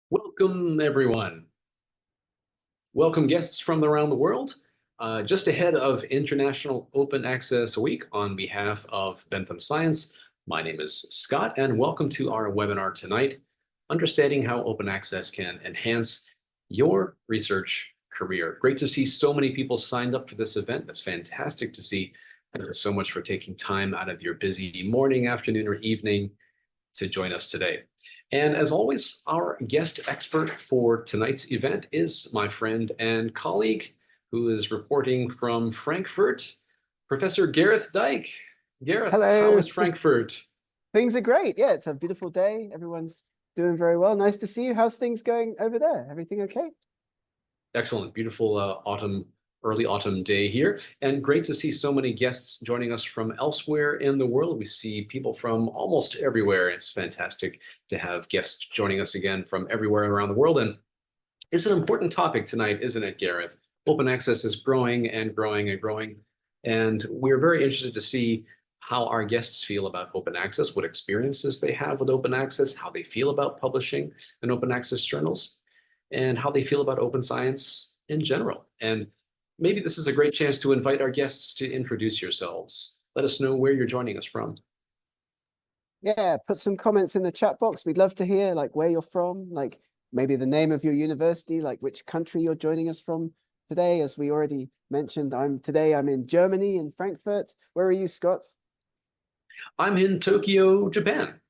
Welcome, everyone. Welcome guests from around the world. Just ahead of International Open Access Week, on behalf of Bentham Science, my name is Scott, and welcome to our webinar tonight, Understanding How Open Access Can Enhance Your Research Career. Great to see so many people signed up for this event. That's fantastic to see. Thank you so much for taking time out of your busy morning, afternoon, or evening to join us today. And as always, our guest expert for tonight's event is my friend and colleague who is reporting from Frankfurt, Professor Gareth Dyke. Gareth, how Hello. is Frankfurt? Things are great. Yeah, it's a beautiful day. Everyone's doing very well. Nice to see you. How's things going over there? Everything okay? Excellent, beautiful early autumn day here, and great to see so many guests joining us from elsewhere in the world. We see people from almost everywhere. It's fantastic to have guests joining us again from everywhere around the world, and it's an important topic tonight, isn't it, Gareth? Open access is growing and growing and growing, and we're very interested to see how our guests feel about open access, what experiences they have with open access, how they feel about publishing in open access journals, and how they feel about open science in general. And maybe this is a great chance to invite our guests to introduce yourselves. Let us know where you're joining us from. Yeah, put some comments in the chat box. We'd love to hear like where you're from, like maybe the name of your university, like which country you're joining us from today. As we already mentioned, I'm in Germany, in Frankfurt. Where are you, Scott? I'm in Tokyo, Japan.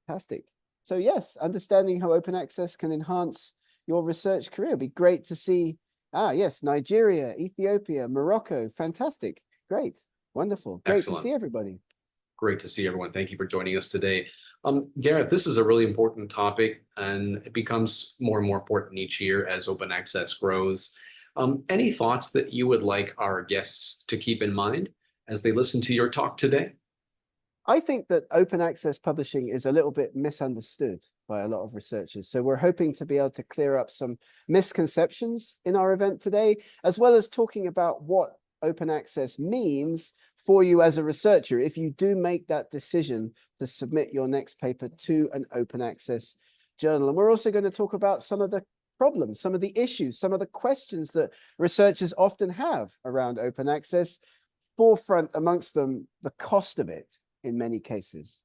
Fantastic. So yes, understanding how open access can enhance your research career. It'd be great to see. Yes, Nigeria, Ethiopia, Morocco. Fantastic. Great. Wonderful. Great Excellent. to see everybody. Great to see everyone. Thank you for joining us today. Gareth, this is a really important topic, and it becomes more and more important each year as open access grows. Any thoughts that you would like our guests to keep in mind as they listen to your talk today? I think that open access publishing is a little bit misunderstood by a lot of researchers. So we're hoping to be able to clear up some misconceptions in our event today, as well as talking about what open access means for you as a researcher if you do make that decision to submit your next paper to an open access journal. And we're also going to talk about some of the problems, some of the issues, some of the questions that researchers often have around open access, forefront amongst them, the cost of it in many cases.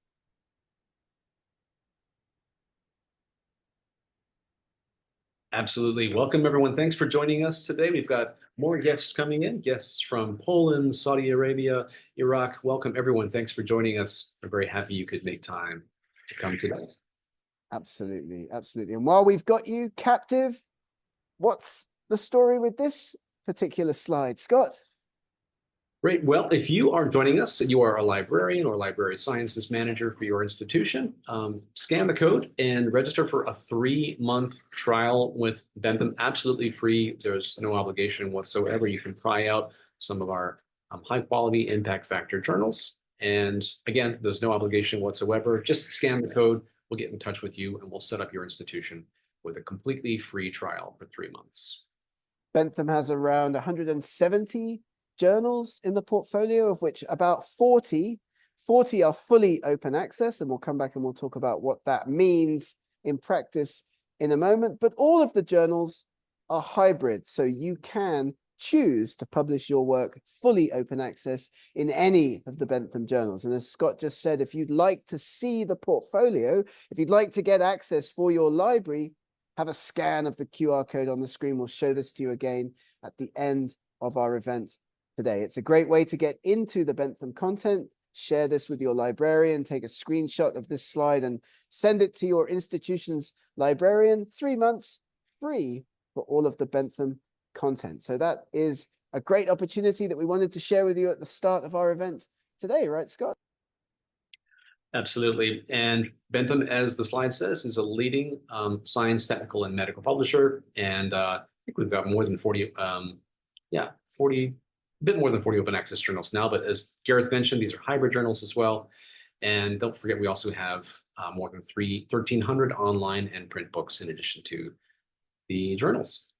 Absolutely. Welcome, everyone. Thanks for joining us today. We've got more guests coming in, guests from Poland, Saudi Arabia, Iraq. Welcome, everyone. Thanks for joining us. We're very happy you could make time to come today. Absolutely, absolutely. And while we've got you captive, what's the story with this particular slide, Scott? Great. Well, if you are joining us, you are a librarian or library sciences manager for your institution, scan the code and register for a 3-month trial with Bentham, absolutely free. There's no obligation whatsoever. You can try out some of our high quality impact factor journals. And again, there's no obligation whatsoever. Just scan the code. We'll get in touch with you and we'll set up your institution with a completely free trial for 3 months. Bentham has around 170 journals in the portfolio, of which about 40 are fully open access, and we'll come back and we'll talk about what that means in practice in a moment. But all of the journals are hybrid, so you can choose to publish your work fully open access in any of the Bentham journals. And as Scott just said, if you'd like to see the portfolio, if you'd like to get access for your library, have a scan of the QR code on the screen. We'll show this to you again at the end of our event today. It's a great way to get into the Bentham content. Share this with your librarian, take a screenshot of this slide and send it to your institution's librarian. 3 months free for all of the Bentham content. So that is a great opportunity that we wanted to share with you at the start of our event today, right, Scott? Absolutely. And Bentham, as the slide says, is a leading science, technical, and medical publisher. And I think we've got more than 40, a bit more than 40 open access journals now. But as Gareth mentioned, these are hybrid journals as well. And don't forget, we also have more than 1,300 online and print books in addition to the journals.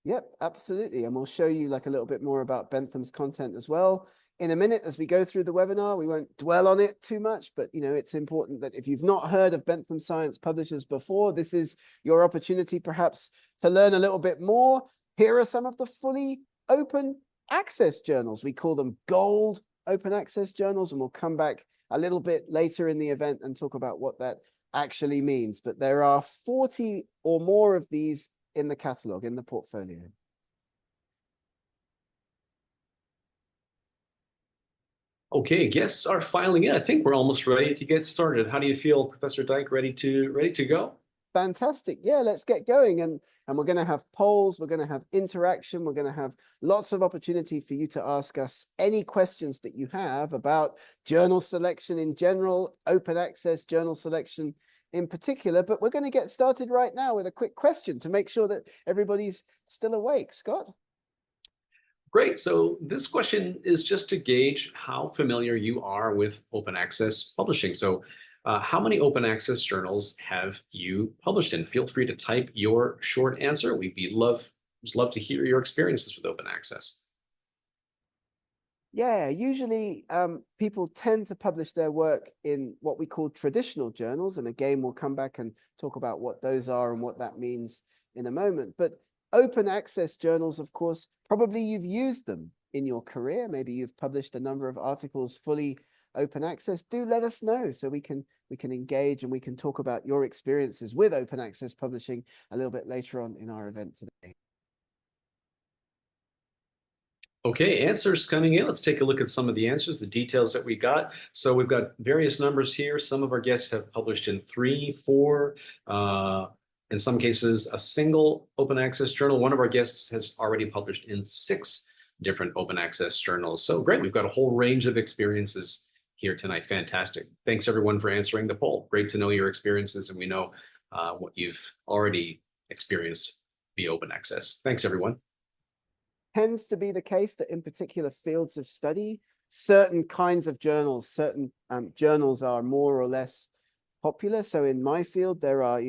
Yep, absolutely. And we'll show you like a little bit more about Bentham's content as well in a minute as we go through the webinar. We won't dwell on it too much, but it's important that if you've not heard of Bentham Science Publishers before, this is your opportunity perhaps to learn a little bit more. Here are some of the fully open access journals. We call them gold open access journals, and we'll come back a little bit later in the event and talk about what that actually means. But there are 40 or more of these in the catalog, in the portfolio. Okay, guests are filing in. I think we're almost ready to get started. How do you feel, Professor Dyke? Ready to go? Fantastic. Yeah, let's get going. And we're going to have polls. We're going to have interaction. We're going to have lots of opportunity for you to ask us any questions that you have about journal selection in general, open access journal selection in particular. But we're going to get started right now with a quick question to make sure that everybody's still awake. Scott? Great. So this question is just to gauge how familiar you are with open access publishing. So how many open access journals have you published in? Feel free to type your short answer. We'd love to hear your experiences with open access. Yeah, usually people tend to publish their work in what we call traditional journals. And again, we'll come back and talk about what those are and what that means in a moment. But open access journals, of course, probably you've used them in your career. Maybe you've published a number of articles fully open access. Do let us know so we can engage and we can talk about your experiences with open access publishing a little bit later on in our event today. Okay, answers coming in. Let's take a look at some of the answers, the details that we got. So we've got various numbers here. Some of our guests have published in 3, 4, in some cases, a single open access journal. One of our guests has already published in 6 different open access journals. So great, we've got a whole range of experiences here tonight. Fantastic. Thanks everyone for answering the poll. Great to know your experiences, and we know what you've already experienced via open access. Thanks everyone. Tends to be the case that in particular fields of study, certain kinds of journals, certain journals are more or less popular. So in my field, there are,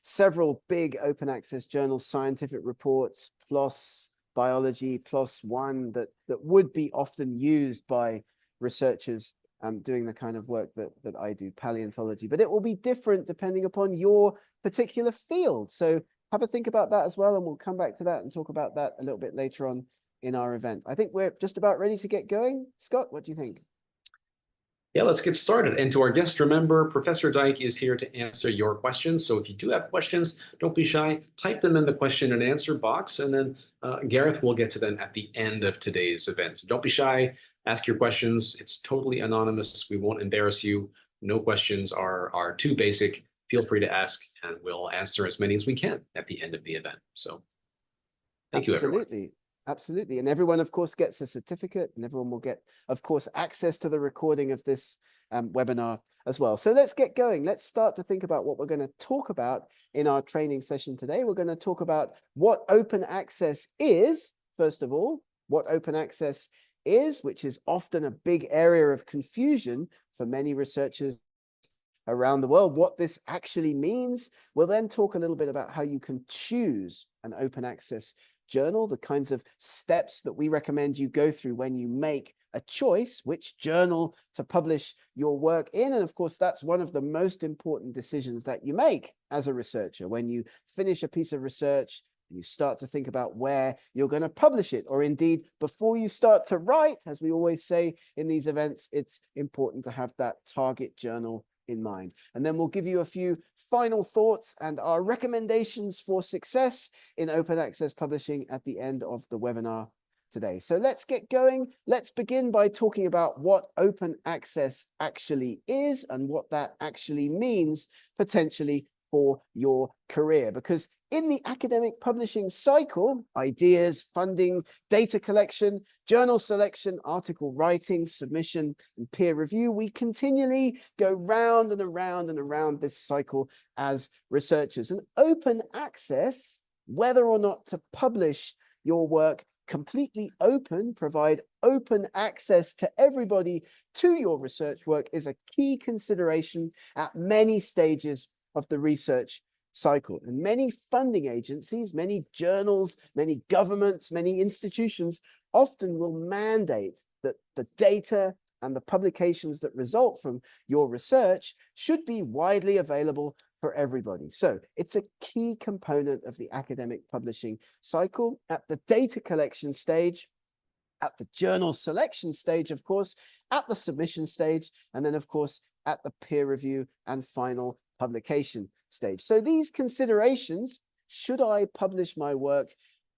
several big open access journals, scientific reports, PLOS, biology, PLOS One, that would be often used by researchers doing the kind of work that I do, paleontology. But it will be different depending upon your particular field. So have a think about that as well, and we'll come back to that and talk about that a little bit later on in our event. I think we're just about ready to get going. Scott, what do you think? Yeah, let's get started. And to our guest, remember, Professor Dyke is here to answer your questions. So if you do have questions, don't be shy. Type them in the question and answer box, and then Gareth will get to them at the end of today's event. So don't be shy. Ask your questions. It's totally anonymous. We won't embarrass you. No questions are too basic. Feel free to ask, and we'll answer as many as we can at the end of the event. So thank you, everyone. Absolutely. And everyone, of course, gets a certificate, and everyone will get, of course, access to the recording of this webinar as well. So let's get going. Let's start to think about what we're going to talk about in our training session today. We're going to talk about what open access is, first of all, what open access is, which is often a big area of confusion for many researchers around the world, what this actually means. We'll then talk a little bit about how you can choose an open access journal, the kinds of steps that we recommend you go through when you make a choice, which journal to publish your work in. And of course, that's one of the most important decisions that you make as a researcher. When you finish a piece of research, you start to think about where you're going to publish it, or indeed, before you start to write, as we always say in these events, it's important to have that target journal in mind. And then we'll give you a few final thoughts and our recommendations for success in open access publishing at the end of the webinar today. So let's get going. Let's begin by talking about what open access actually is and what that actually means potentially for your career. Because in the academic publishing cycle, ideas, funding, data collection, journal selection, article writing, submission, and peer review, we continually go round and around and around this cycle as researchers. And open access, whether or not to publish your work completely open, provide open access to everybody to your research work, is a key consideration at many stages of the research cycle. And many funding agencies, many journals, many governments, many institutions often will mandate that the data and the publications that result from your research should be widely available for everybody. So it's a key component of the academic publishing cycle at the data collection stage, at the journal selection stage, of course, at the submission stage, and then, of course, at the peer review and final publication stage. So these considerations, should I publish my work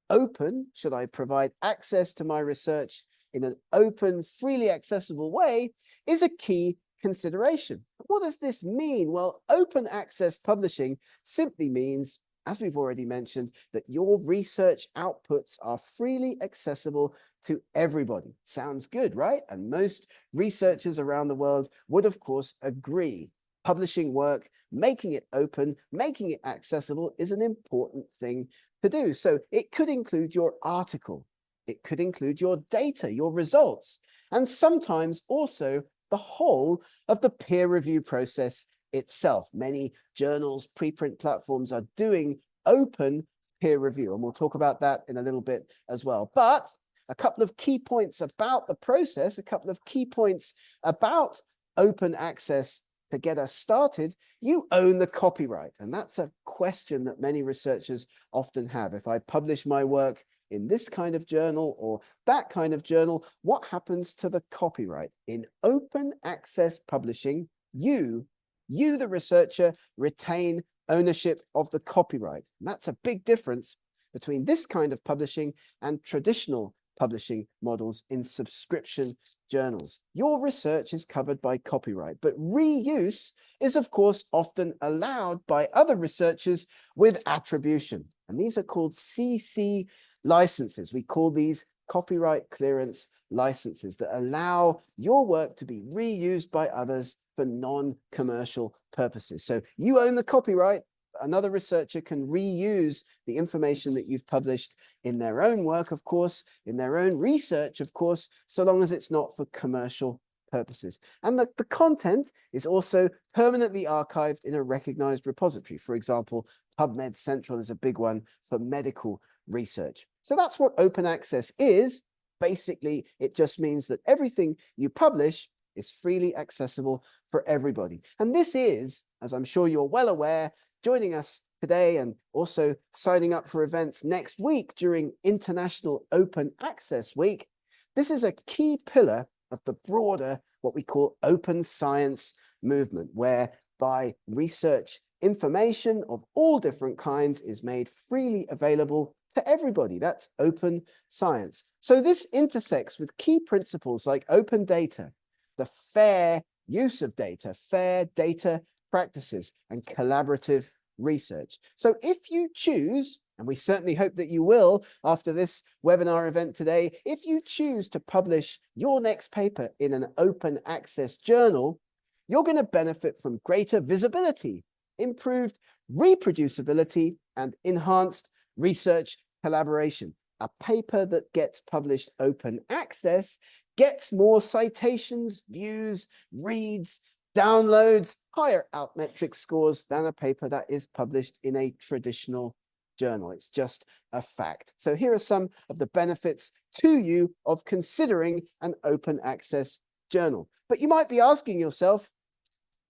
open? Should I provide access to my research in an open, freely accessible way, is a key consideration. What does this mean? Well, open access publishing simply means, as we've already mentioned, that your research outputs are freely accessible to everybody. Sounds good, right? And most researchers around the world would, of course, agree. Publishing work, making it open, making it accessible is an important thing to do. So it could include your article. It could include your data, your results, and sometimes also the whole of the peer review process itself. Many journals, preprint platforms are doing open peer review, and we'll talk about that in a little bit as well. But a couple of key points about the process, a couple of key points about open access to get us started. You own the copyright, and that's a question that many researchers often have. If I publish my work in this kind of journal or that kind of journal, what happens to the copyright? In open access publishing, you, the researcher, retain ownership of the copyright. And that's a big difference between this kind of publishing and traditional publishing models in subscription journals. Your research is covered by copyright, but reuse is, of course, often allowed by other researchers with attribution. And these are called CC licenses. We call these copyright clearance licenses that allow your work to be reused by others for non-commercial purposes. So you own the copyright. Another researcher can reuse the information that you've published in their own work, of course, in their own research, of course, so long as it's not for commercial purposes. And the content is also permanently archived in a recognized repository. For example, PubMed Central is a big one for medical research. So that's what open access is. Basically, it just means that everything you publish is freely accessible for everybody. And this is, as I'm sure you're well aware, joining us today and also signing up for events next week during International Open Access Week. This is a key pillar of the broader, what we call open science movement, whereby research information of all different kinds is made freely available to everybody. That's open science. So this intersects with key principles like open data, the fair use of data, fair data practices, and collaborative research. So if you choose, and we certainly hope that you will after this webinar event today, if you choose to publish your next paper in an open access journal, you're going to benefit from greater visibility, improved reproducibility, and enhanced research collaboration. A paper that gets published open access gets more citations, views, reads, downloads, higher Altmetric scores than a paper that is published in a traditional journal. It's just a fact. So here are some of the benefits to you of considering an open access journal. But you might be asking yourself,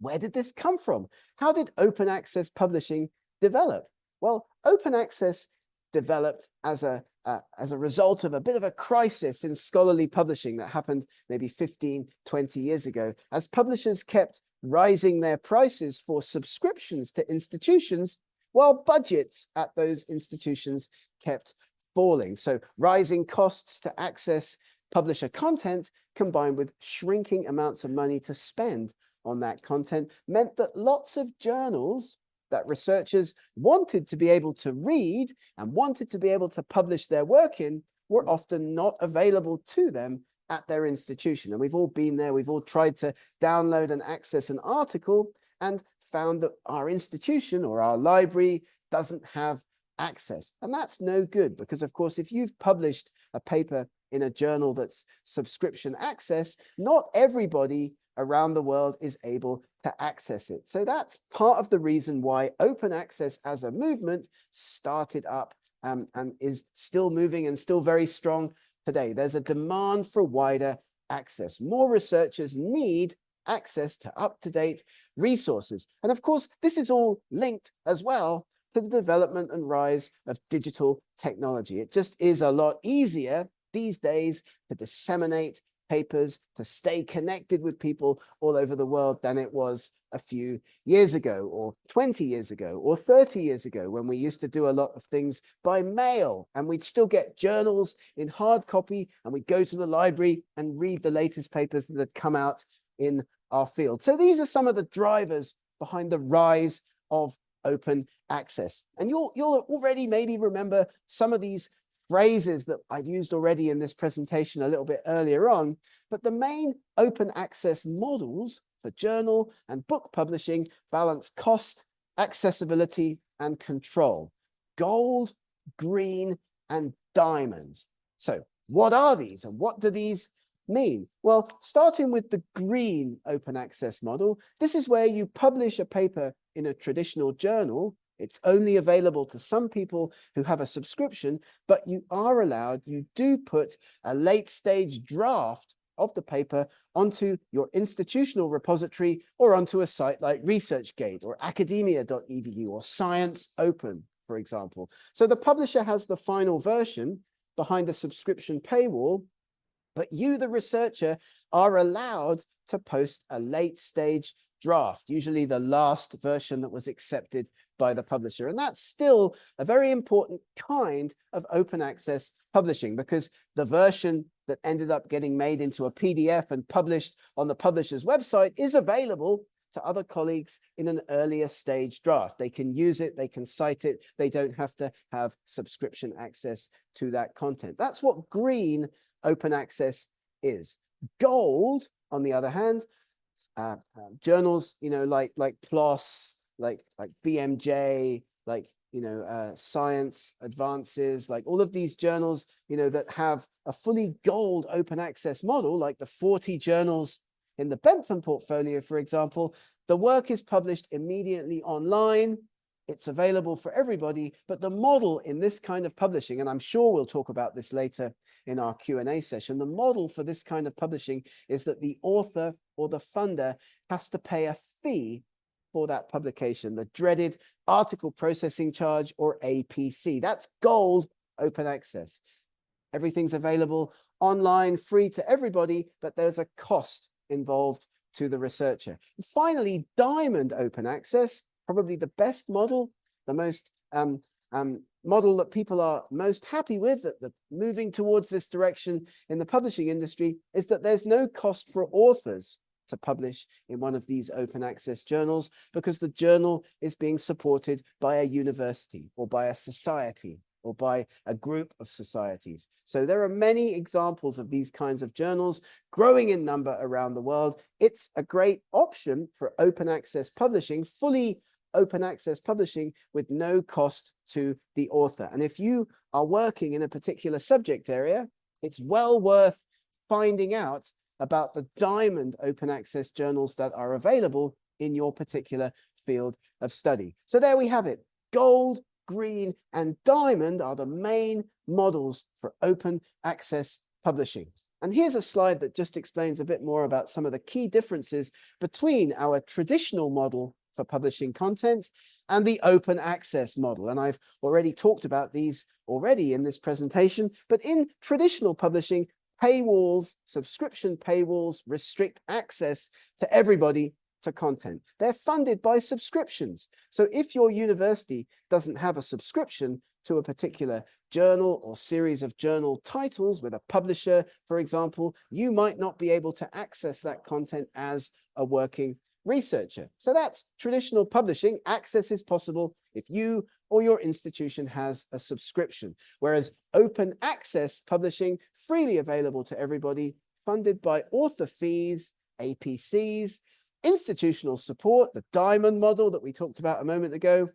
where did this come from? How did open access publishing develop? Well, open access developed as a result of a bit of a crisis in scholarly publishing that happened maybe 15, 20 years ago, as publishers kept rising their prices for subscriptions to institutions, while budgets at those institutions kept falling. So rising costs to access publisher content combined with shrinking amounts of money to spend on that content meant that lots of journals that researchers wanted to be able to read and wanted to be able to publish their work in were often not available to them at their institution. And we've all been there. We've all tried to download and access an article and found that our institution or our library doesn't have access. And that's no good because, of course, if you've published a paper in a journal that's subscription access, not everybody around the world is able to access it. So that's part of the reason why open access as a movement started up and is still moving and still very strong today. There's a demand for wider access. More researchers need access to up-to-date resources. And of course, this is all linked as well to the development and rise of digital technology. It just is a lot easier these days to disseminate papers, to stay connected with people all over the world than it was a few years ago, or 20 years ago, or 30 years ago, when we used to do a lot of things by mail, and we'd still get journals in hard copy, and we'd go to the library and read the latest papers that had come out in our field. So these are some of the drivers behind the rise of open access. And you'll already maybe remember some of these phrases that I've used already in this presentation a little bit earlier on, but the main open access models for journal and book publishing balance cost, accessibility, and control. Gold, green, and diamond. So what are these, and what do these mean? Well, starting with the green open access model, this is where you publish a paper in a traditional journal. It's only available to some people who have a subscription, but you do put a late stage draft of the paper onto your institutional repository or onto a site like ResearchGate or academia.edu or Science Open, for example. So the publisher has the final version behind a subscription paywall, but you, the researcher, are allowed to post a late stage draft, usually the last version that was accepted by the publisher. And that's still a very important kind of open access publishing, because the version that ended up getting made into a PDF and published on the publisher's website is available to other colleagues in an earlier stage draft. They can use it, they can cite it, they don't have to have subscription access to that content. That's what green open access is. Gold, on the other hand, journals, like PLOS, like BMJ, like Science Advances, like all of these journals, that have a fully gold open access model, like the 40 journals in the Bentham portfolio, for example. The work is published immediately online. It's available for everybody, but the model in this kind of publishing, and I'm sure we'll talk about this later in our Q&A session, the model for this kind of publishing is that the author or the funder has to pay a fee for that publication, the dreaded article processing charge, or APC. That's gold open access. Everything's available online, free to everybody, but there's a cost involved to the researcher. And finally, diamond open access, probably the best model, the most model that people are most happy with, that moving towards this direction in the publishing industry, is that there's no cost for authors to publish in one of these open access journals, because the journal is being supported by a university or by a society or by a group of societies. So there are many examples of these kinds of journals growing in number around the world. It's a great option for open access publishing, fully open access publishing with no cost to the author. And if you are working in a particular subject area, it's well worth finding out about the diamond open access journals that are available in your particular field of study. So there we have it. Gold, green, and diamond are the main models for open access publishing. And here's a slide that just explains a bit more about some of the key differences between our traditional model for publishing content and the open access model. And I've already talked about these already in this presentation, but in traditional publishing, paywalls, subscription paywalls, restrict access to everybody to content. They're funded by subscriptions. So if your university doesn't have a subscription to a particular journal or series of journal titles with a publisher, for example, you might not be able to access that content as a working researcher. So that's traditional publishing. Access is possible if you or your institution has a subscription, whereas open access publishing, freely available to everybody, funded by author fees, APCs, institutional support, the diamond model that we talked about a moment ago,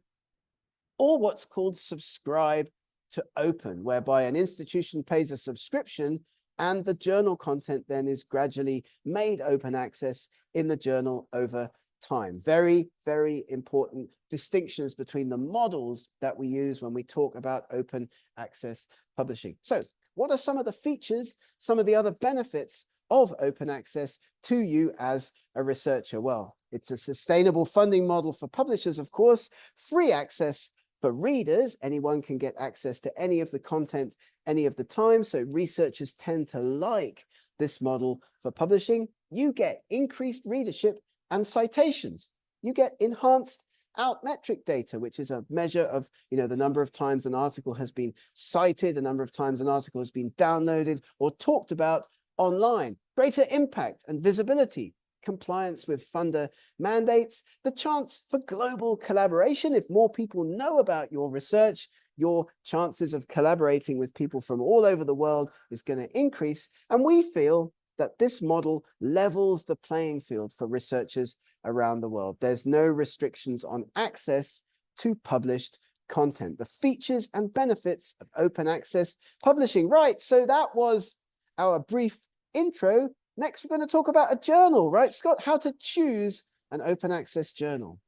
or what's called subscribe to open, whereby an institution pays a subscription and the journal content then is gradually made open access in the journal over time. Very, very important distinctions between the models that we use when we talk about open access publishing. So what are some of the features, some of the other benefits of open access to you as a researcher? Well, it's a sustainable funding model for publishers, of course, free access for readers. Anyone can get access to any of the content any of the time. So researchers tend to like this model for publishing. You get increased readership and citations. You get enhanced outmetric data, which is a measure of, the number of times an article has been cited, the number of times an article has been downloaded or talked about online, greater impact and visibility, compliance with funder mandates, the chance for global collaboration. If more people know about your research, your chances of collaborating with people from all over the world is going to increase. And we feel that this model levels the playing field for researchers around the world. There's no restrictions on access to published content, the features and benefits of open access publishing. Right, so that was our brief intro. Next, we're going to talk about a journal, right, Scott? How to choose an open access journal.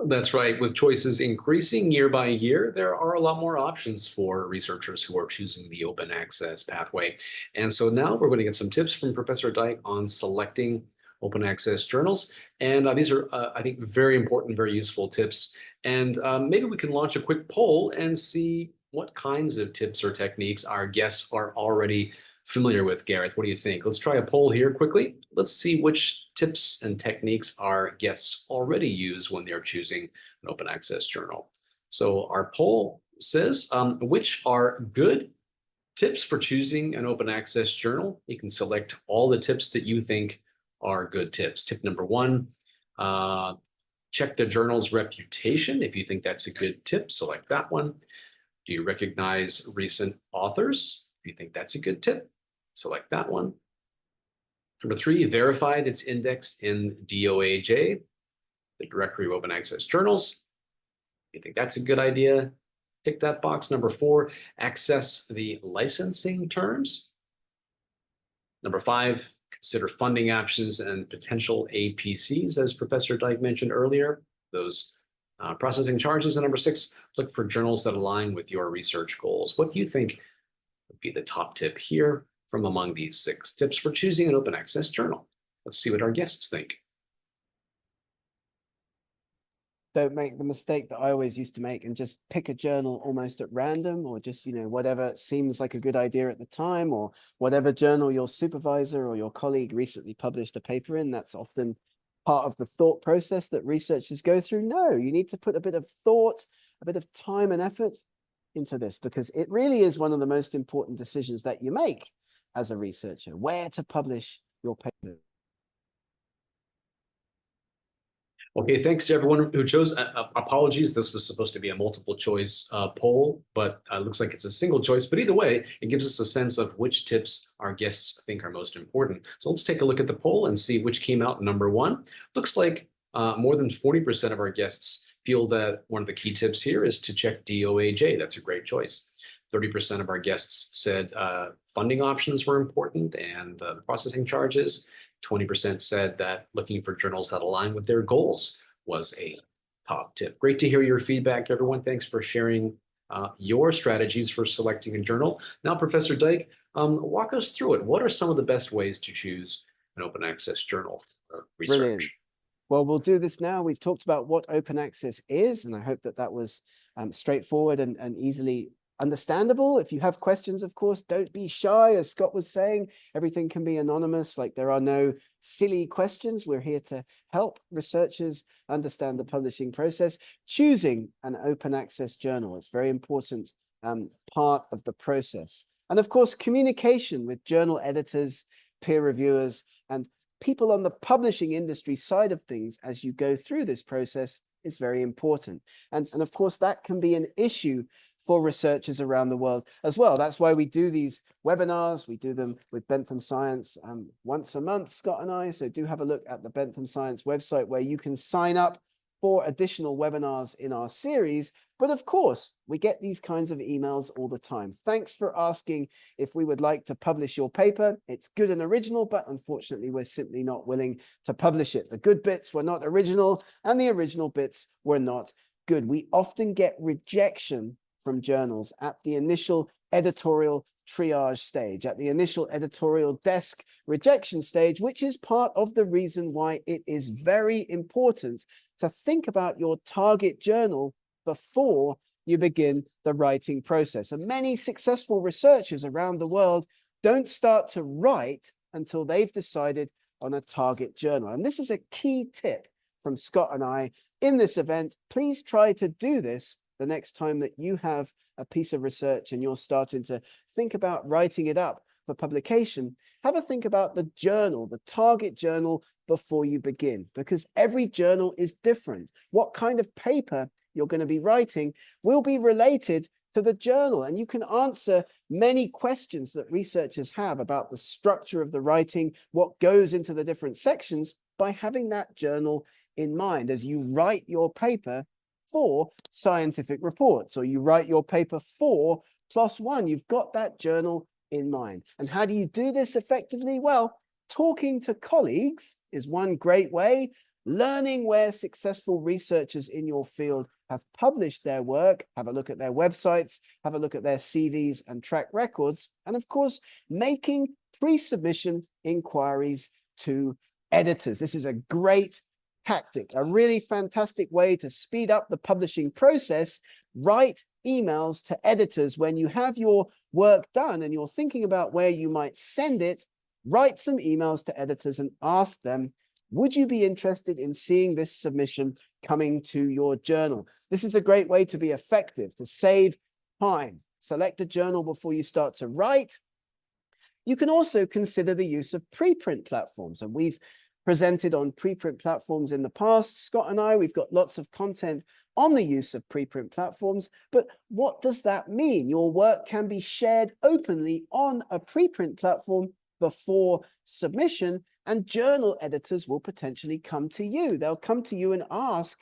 That's right. With choices increasing year by year, there are a lot more options for researchers who are choosing the open access pathway. And so now we're going to get some tips from Professor Dyke on selecting open access journals. And these are, I think, very important, very useful tips. And maybe we can launch a quick poll and see what kinds of tips or techniques our guests are already familiar with. Gareth, what do you think? Let's try a poll here quickly. Let's see which tips and techniques our guests already use when they're choosing an open access journal. So our poll says, which are good tips for choosing an open access journal? You can select all the tips that you think are good tips. Tip number one, check the journal's reputation. If you think that's a good tip, select that one. Do you recognize recent authors? If you think that's a good tip, select that one. Number three, verified it's indexed in DOAJ, the Directory of Open Access Journals. If you think that's a good idea, tick that box. Number four, access the licensing terms. Number five, consider funding options and potential APCs, as Professor Dyke mentioned earlier, those processing charges. And number six, look for journals that align with your research goals. What do you think would be the top tip here from among these 6 tips for choosing an open access journal? Let's see what our guests think. Don't make the mistake that I always used to make and just pick a journal almost at random, or just, whatever seems like a good idea at the time, or whatever journal your supervisor or your colleague recently published a paper in. That's often part of the thought process that researchers go through. No, you need to put a bit of thought, a bit of time and effort into this, because it really is one of the most important decisions that you make as a researcher, where to publish your paper. Okay, thanks to everyone who chose. Apologies, this was supposed to be a multiple choice poll, but looks like it's a single choice. But either way, it gives us a sense of which tips our guests think are most important. So let's take a look at the poll and see which came out number one. Looks like more than 40% of our guests feel that one of the key tips here is to check DOAJ. That's a great choice. 30% of our guests said funding options were important and the processing charges. 20% said that looking for journals that align with their goals was a top tip. Great to hear your feedback, everyone. Thanks for sharing your strategies for selecting a journal. Now, Professor Dyke, walk us through it. What are some of the best ways to choose an open access journal for research? Brilliant. Well, we'll do this now. We've talked about what open access is, and I hope that that was straightforward and easily understandable. If you have questions, of course, don't be shy. As Scott was saying, everything can be anonymous. Like, there are no silly questions. We're here to help researchers understand the publishing process. Choosing an open access journal is very important part of the process. And of course, communication with journal editors, peer reviewers, and people on the publishing industry side of things as you go through this process is very important. And of course, that can be an issue for researchers around the world as well. That's why we do these webinars. We do them with Bentham Science once a month, Scott and I. So do have a look at the Bentham Science website, where you can sign up for additional webinars in our series. But of course, we get these kinds of emails all the time. Thanks for asking if we would like to publish your paper. It's good and original, but unfortunately, we're simply not willing to publish it. The good bits were not original, and the original bits were not good. We often get rejection from journals at the initial editorial triage stage, at the initial editorial desk rejection stage, which is part of the reason why it is very important to think about your target journal before you begin the writing process. And many successful researchers around the world don't start to write until they've decided on a target journal. And this is a key tip from Scott and I in this event. Please try to do this the next time that you have a piece of research and you're starting to think about writing it up for publication. Have a think about the journal, the target journal, before you begin, because every journal is different. What kind of paper you're going to be writing will be related to the journal, and you can answer many questions that researchers have about the structure of the writing, what goes into the different sections, by having that journal in mind as you write your paper for scientific reports, or you write your paper for PLOS One. You've got that journal in mind. And how do you do this effectively? Well, talking to colleagues is one great way. Learning where successful researchers in your field have published their work, have a look at their websites, have a look at their CVs and track records, and of course, making pre-submission inquiries to editors. This is a great tactic, a really fantastic way to speed up the publishing process. Write emails to editors when you have your work done and you're thinking about where you might send it. Write some emails to editors and ask them, would you be interested in seeing this submission coming to your journal? This is a great way to be effective, to save time. Select a journal before you start to write. You can also consider the use of preprint platforms, and we've presented on preprint platforms in the past. Scott and I, we've got lots of content on the use of preprint platforms, but what does that mean? Your work can be shared openly on a preprint platform before submission, and journal editors will potentially come to you. They'll come to you and ask,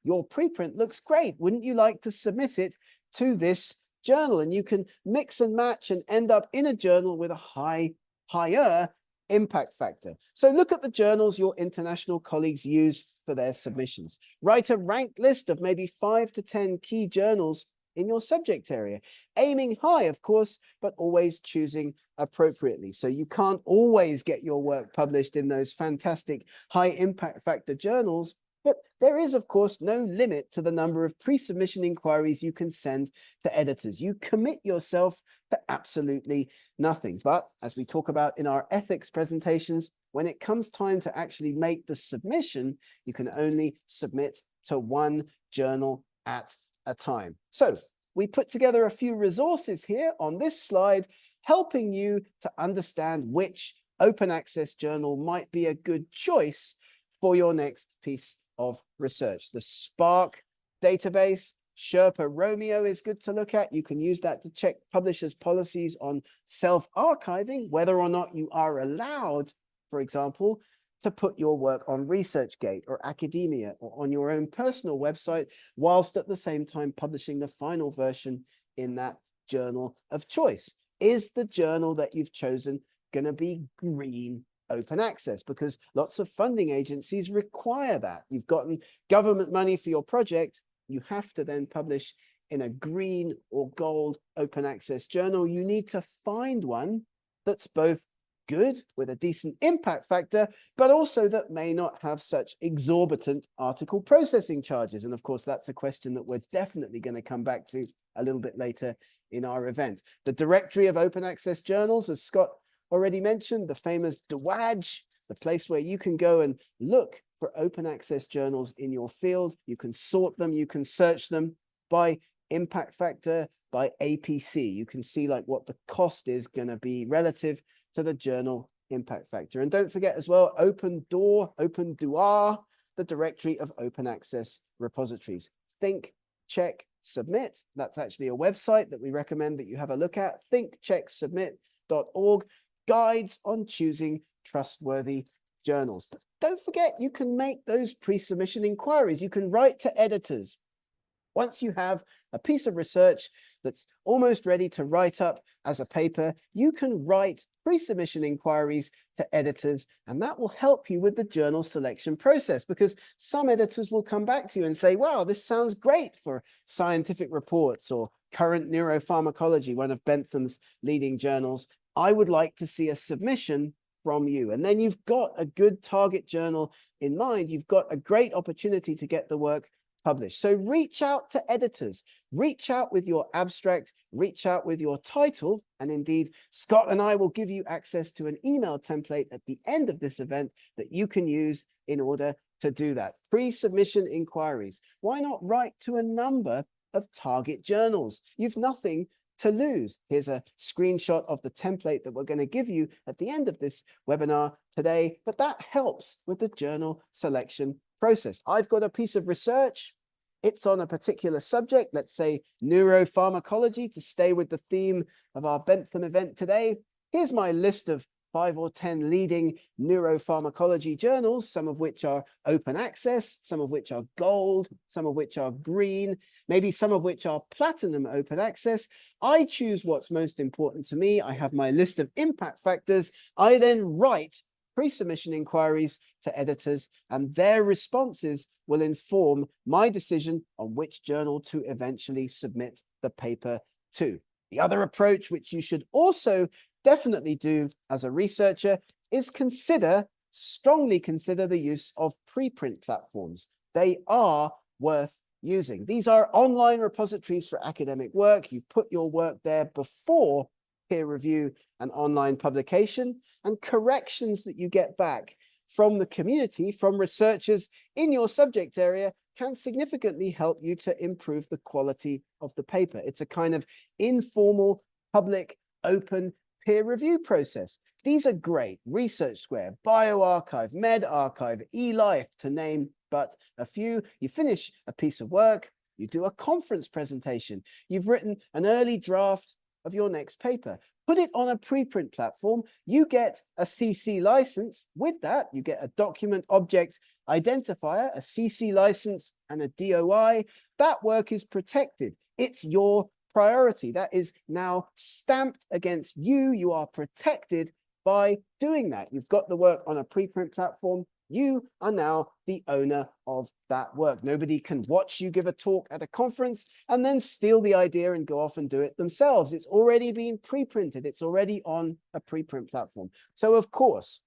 your preprint looks great. Wouldn't you like to submit it to this journal? And you can mix and match and end up in a journal with a higher impact factor. So look at the journals your international colleagues use for their submissions. Write a ranked list of maybe 5 to 10 key journals in your subject area, aiming high, of course, but always choosing appropriately. So you can't always get your work published in those fantastic high impact factor journals, but there is, of course, no limit to the number of pre-submission inquiries you can send to editors. You commit yourself to absolutely nothing. But as we talk about in our ethics presentations, when it comes time to actually make the submission, you can only submit to one journal at a time. So we put together a few resources here on this slide, helping you to understand which open access journal might be a good choice for your next piece of research. The Spark database, Sherpa Romeo is good to look at. You can use that to check publishers' policies on self-archiving, whether or not you are allowed, for example, to put your work on ResearchGate or academia or on your own personal website, whilst at the same time publishing the final version in that journal of choice. Is the journal that you've chosen going to be green open access? Because lots of funding agencies require that. You've gotten government money for your project, you have to then publish in a green or gold open access journal. You need to find one that's both good with a decent impact factor, but also that may not have such exorbitant article processing charges. And of course, that's a question that we're definitely going to come back to a little bit later in our event. The directory of open access journals, as Scott already mentioned, the famous DWAJ, the place where you can go and look for open access journals in your field. You can sort them, you can search them by impact factor, by APC. You can see like what the cost is going to be relative to the journal impact factor. And don't forget as well, Open Door, Open Doar, the directory of open access repositories. Think, check, submit. That's actually a website that we recommend that you have a look at. thinkchecksubmit.org, guides on choosing trustworthy journals. But don't forget, you can make those pre-submission inquiries. You can write to editors. Once you have a piece of research that's almost ready to write up as a paper, you can write pre-submission inquiries to editors, and that will help you with the journal selection process, because some editors will come back to you and say, wow, this sounds great for Scientific Reports or Current Neuropharmacology, one of Bentham's leading journals. I would like to see a submission from you. And then you've got a good target journal in mind. You've got a great opportunity to get the work published. So reach out to editors, reach out with your abstract, reach out with your title. And indeed, Scott and I will give you access to an email template at the end of this event that you can use in order to do that. Pre-submission inquiries. Why not write to a number of target journals? You've nothing to lose. Here's a screenshot of the template that we're going to give you at the end of this webinar today, but that helps with the journal selection process. I've got a piece of research. It's on a particular subject, let's say neuropharmacology, to stay with the theme of our Bentham event today. Here's my list of 5 or 10 leading neuropharmacology journals, some of which are open access, some of which are gold, some of which are green, maybe some of which are platinum open access. I choose what's most important to me. I have my list of impact factors. I then write pre-submission inquiries to editors, and their responses will inform my decision on which journal to eventually submit the paper to. The other approach, which you should also definitely do as a researcher, is strongly consider the use of preprint platforms. They are worth using. These are online repositories for academic work. You put your work there before peer review and online publication, and corrections that you get back from the community, from researchers in your subject area, can significantly help you to improve the quality of the paper. It's a kind of informal, public, open peer review process. These are great. Research Square, bioRxiv, medRxiv, eLife, to name but a few. You finish a piece of work, you do a conference presentation, you've written an early draft of your next paper. Put it on a preprint platform. You get a CC license. With that, you get a document object identifier, a CC license, and a DOI. That work is protected. It's your priority. That is now stamped against you. You are protected by doing that. You've got the work on a preprint platform. You are now the owner of that work. Nobody can watch you give a talk at a conference and then steal the idea and go off and do it themselves. It's already been pre-printed. It's already on a preprint platform. So of course,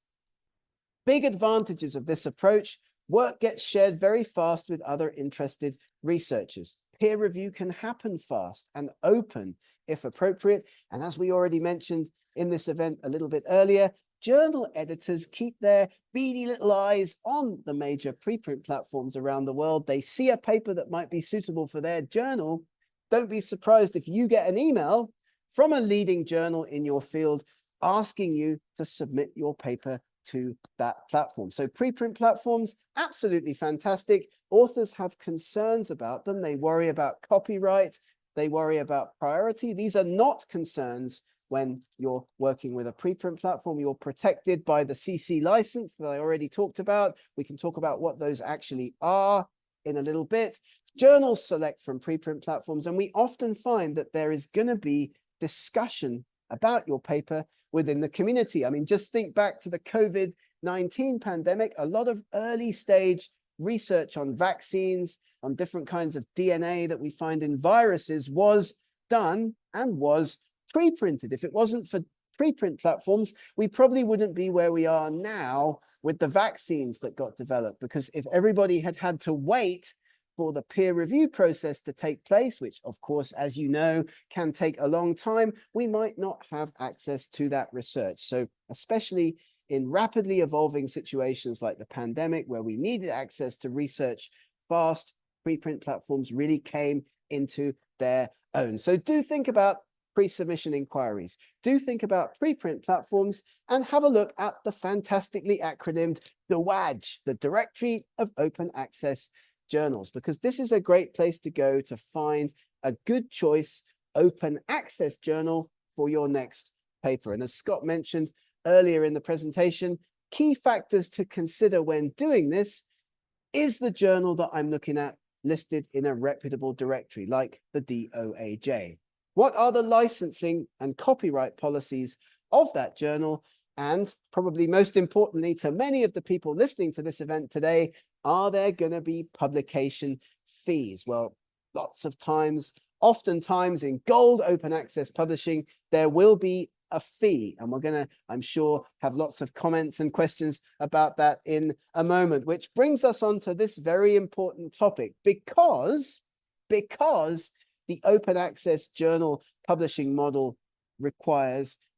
big advantages of this approach: work gets shared very fast with other interested researchers. Peer review can happen fast and open if appropriate. And as we already mentioned in this event a little bit earlier, journal editors keep their beady little eyes on the major preprint platforms around the world. They see a paper that might be suitable for their journal. Don't be surprised if you get an email from a leading journal in your field asking you to submit your paper to that platform. So preprint platforms, absolutely fantastic. Authors have concerns about them. They worry about copyright. They worry about priority. These are not concerns when you're working with a preprint platform. You're protected by the CC license that I already talked about. We can talk about what those actually are in a little bit. Journals select from preprint platforms, and we often find that there is going to be discussion about your paper within the community. I mean, just think back to the COVID-19 pandemic. A lot of early stage research on vaccines, on different kinds of DNA that we find in viruses, was done and was pre-printed. If it wasn't for preprint platforms, we probably wouldn't be where we are now with the vaccines that got developed, because if everybody had to wait for the peer review process to take place, which of course, as you know, can take a long time, we might not have access to that research. So especially in rapidly evolving situations like the pandemic, where we needed access to research fast, preprint platforms really came into their own. So do think about pre-submission inquiries. Do think about preprint platforms, and have a look at the fantastically acronymed DOAJ, the Directory of Open Access Journals, because this is a great place to go to find a good choice open access journal for your next paper. And as Scott mentioned earlier in the presentation, key factors to consider when doing this: is the journal that I'm looking at listed in a reputable directory like the DOAJ? What are the licensing and copyright policies of that journal? And probably most importantly to many of the people listening to this event today, are there going to be publication fees? Well, lots of times, oftentimes in gold open access publishing, there will be a fee. And we're going to, I'm sure, have lots of comments and questions about that in a moment, which brings us on to this very important topic because the open access journal publishing model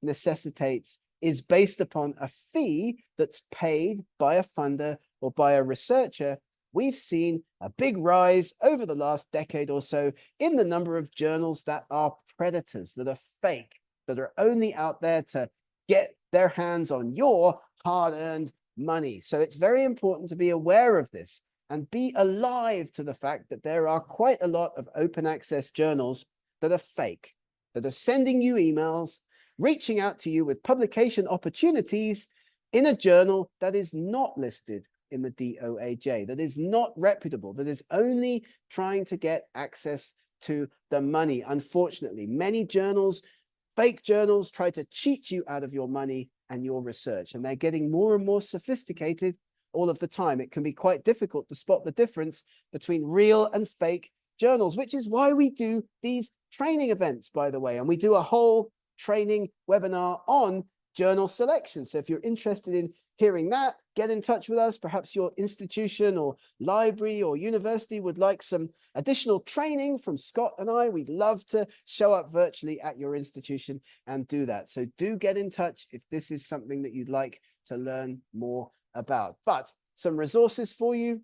necessitates, is based upon a fee that's paid by a funder or by a researcher. We've seen a big rise over the last decade or so in the number of journals that are predators, that are fake, that are only out there to get their hands on your hard-earned money. So it's very important to be aware of this and be alive to the fact that there are quite a lot of open access journals that are fake, that are sending you emails, reaching out to you with publication opportunities in a journal that is not listed in the DOAJ, that is not reputable, that is only trying to get access to the money. Unfortunately, many journals, fake journals, try to cheat you out of your money and your research, and they're getting more and more sophisticated all of the time. It can be quite difficult to spot the difference between real and fake journals, which is why we do these training events, by the way, and we do a whole training webinar on journal selection. So if you're interested in hearing that, get in touch with us. Perhaps your institution or library or university would like some additional training from Scott and I. We'd love to show up virtually at your institution and do that. So do get in touch if this is something that you'd like to learn more about. But some resources for you.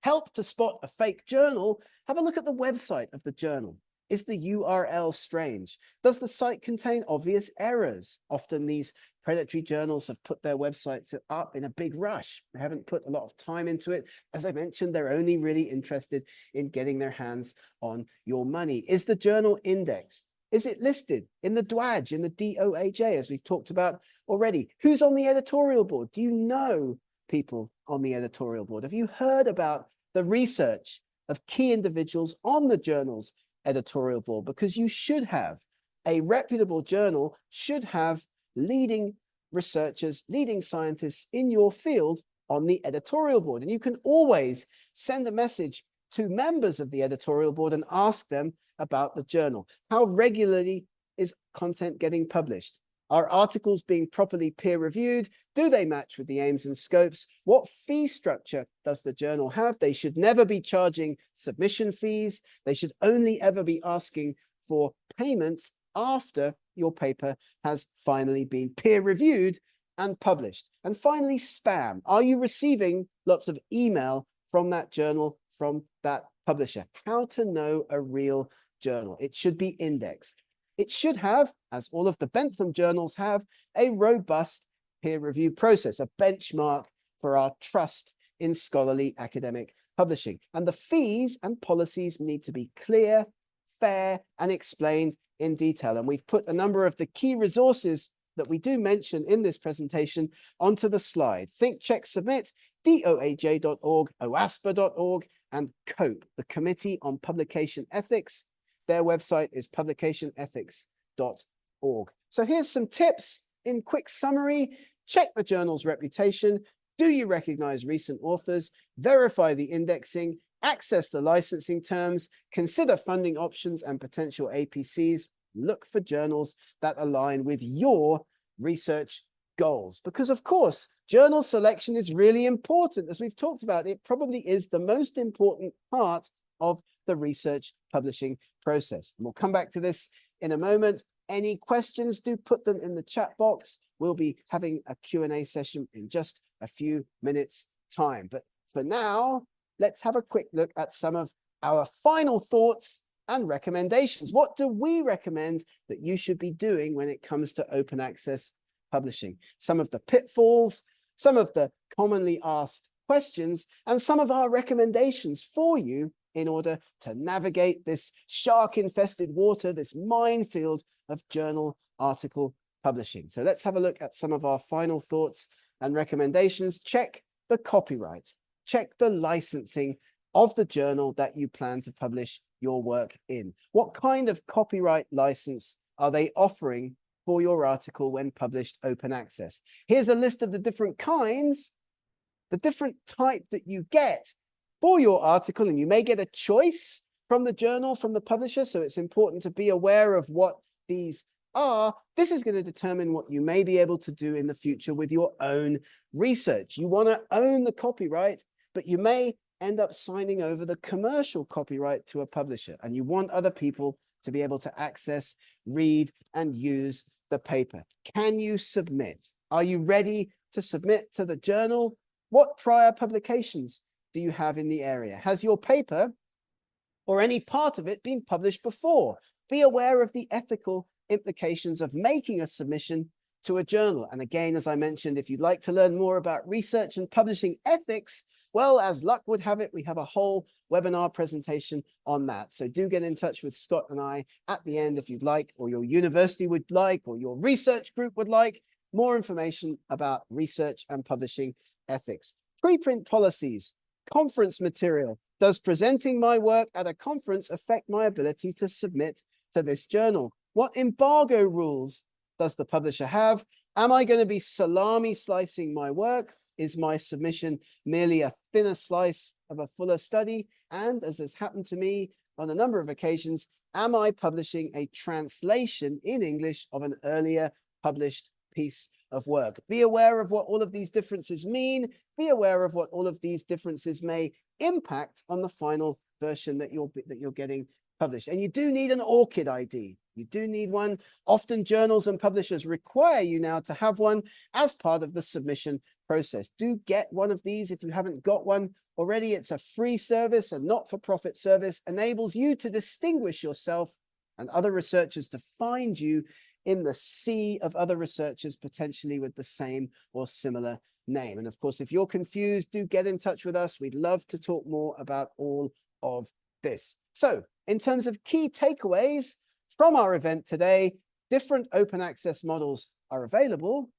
Help to spot a fake journal. Have a look at the website of the journal. Is the URL strange? Does the site contain obvious errors? Often these predatory journals have put their websites up in a big rush. They haven't put a lot of time into it. As I mentioned, they're only really interested in getting their hands on your money. Is the journal indexed? Is it listed in the DWAJ, in the DOAJ, as we've talked about already? Who's on the editorial board? Do you know people on the editorial board? Have you heard about the research of key individuals on the journal's editorial board? Because you should have. A reputable journal should have leading researchers, leading scientists in your field on the editorial board. And you can always send a message to members of the editorial board and ask them about the journal. How regularly is content getting published? Are articles being properly peer reviewed? Do they match with the aims and scopes? What fee structure does the journal have? They should never be charging submission fees. They should only ever be asking for payments after your paper has finally been peer reviewed and published. And finally, spam. Are you receiving lots of email from that journal, from that publisher? How to know a real journal? It should be indexed. It should have, as all of the Bentham journals have, a robust peer review process, a benchmark for our trust in scholarly academic publishing. And the fees and policies need to be clear, fair, and explained in detail. And we've put a number of the key resources that we do mention in this presentation onto the slide. Think, Check, Submit, doaj.org, oaspa.org, and COPE, the Committee on Publication Ethics. Their website is publicationethics.org. So here's some tips in quick summary. Check the journal's reputation. Do you recognize recent authors? Verify the indexing. Access the licensing terms. Consider funding options and potential APCs. Look for journals that align with your research goals. Because of course, journal selection is really important. As we've talked about, it probably is the most important part of the research publishing process. And we'll come back to this in a moment. Any questions, do put them in the chat box. We'll be having a Q&A session in just a few minutes' time. But for now, let's have a quick look at some of our final thoughts and recommendations. What do we recommend that you should be doing when it comes to open access publishing? Some of the pitfalls, some of the commonly asked questions, and some of our recommendations for you in order to navigate this shark-infested water, this minefield of journal article publishing. So let's have a look at some of our final thoughts and recommendations. Check the copyright, check the licensing of the journal that you plan to publish your work in. What kind of copyright license are they offering for your article when published open access? Here's a list of the different kinds, the different type that you get for your article, and you may get a choice from the journal, from the publisher, so it's important to be aware of what these are. This is going to determine what you may be able to do in the future with your own research. You want to own the copyright, but you may end up signing over the commercial copyright to a publisher, and you want other people to be able to access, read, and use the paper. Can you submit? Are you ready to submit to the journal? What prior publications do you have in the area? Has your paper or any part of it been published before? Be aware of the ethical implications of making a submission to a journal. And again, as I mentioned, if you'd like to learn more about research and publishing ethics, well, as luck would have it, we have a whole webinar presentation on that. So do get in touch with Scott and I at the end if you'd like, or your university would like, or your research group would like more information about research and publishing ethics. Preprint policies, conference material. Does presenting my work at a conference affect my ability to submit to this journal? What embargo rules does the publisher have? Am I going to be salami slicing my work? Is my submission merely a thinner slice of a fuller study? And as has happened to me on a number of occasions, am I publishing a translation in English of an earlier published piece of work? Be aware of what all of these differences mean. Be aware of what all of these differences may impact on the final version that you're getting published. And you do need an ORCID ID. You do need one. Often journals and publishers require you now to have one as part of the submission process. Do get one of these if you haven't got one already. It's a free service, a not-for-profit service, enables you to distinguish yourself and other researchers, to find you in the sea of other researchers potentially with the same or similar name. And of course, if you're confused, do get in touch with us. We'd love to talk more about all of this. So in terms of key takeaways from our event today, different open access models are available,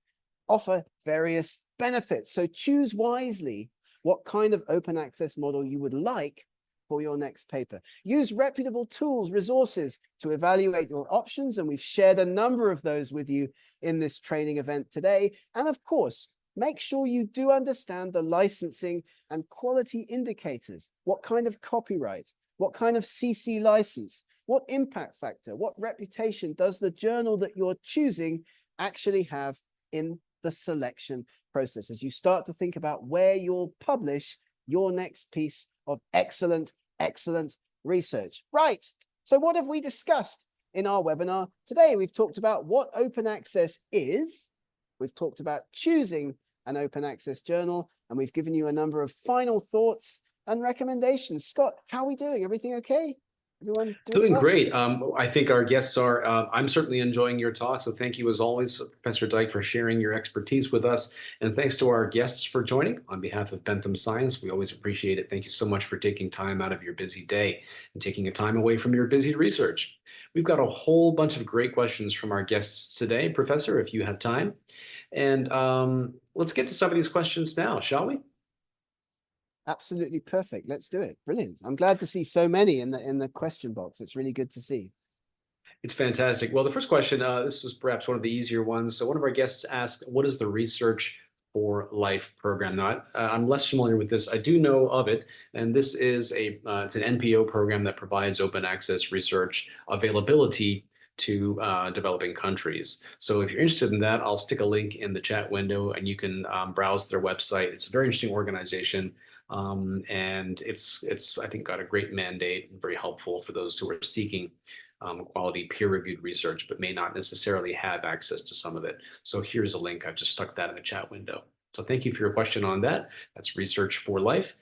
offer various benefits. So choose wisely what kind of open access model you would like for your next paper. Use reputable tools, resources to evaluate your options. And we've shared a number of those with you in this training event today. And of course, make sure you do understand the licensing and quality indicators. What kind of copyright? What kind of CC license? What impact factor? What reputation does the journal that you're choosing actually have in the selection process as you start to think about where you'll publish your next piece of excellent research? Right. So what have we discussed in our webinar today? We've talked about what open access is. We've talked about choosing an open access journal, and we've given you a number of final thoughts and recommendations. Scott, how are we doing? Everything okay? Everyone Doing well? great. I think our guests are, I'm certainly enjoying your talk. So thank you as always, Professor Dyke, for sharing your expertise with us. And thanks to our guests for joining on behalf of Bentham Science. We always appreciate it. Thank you so much for taking time out of your busy day and taking a time away from your busy research. We've got a whole bunch of great questions from our guests today, Professor, if you have time. And let's get to some of these questions now, shall we? Absolutely perfect. Let's do it. Brilliant. I'm glad to see so many in the question box. It's really good to see. It's fantastic. Well, the first question, this is perhaps one of the easier ones. So one of our guests asked, what is the Research for Life program? Now, I'm less familiar with this. I do know of it, and this is it's an NPO program that provides open access research availability to developing countries. So if you're interested in that, I'll stick a link in the chat window, and you can browse their website. It's a very interesting organization. And it's I think got a great mandate and very helpful for those who are seeking quality peer-reviewed research, but may not necessarily have access to some of it. So here's a link. I've just stuck that in the chat window. So thank you for your question on that. That's Research for Life.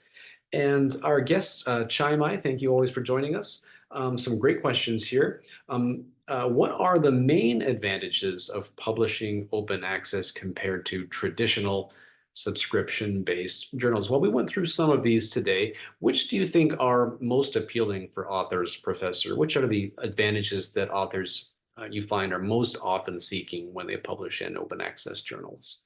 And our guest, Chai Mai, thank you always for joining us. Some great questions here. What are the main advantages of publishing open access compared to traditional subscription-based journals? Well, we went through some of these today. Which do you think are most appealing for authors, Professor? Which are the advantages that authors you find are most often seeking when they publish in open access journals?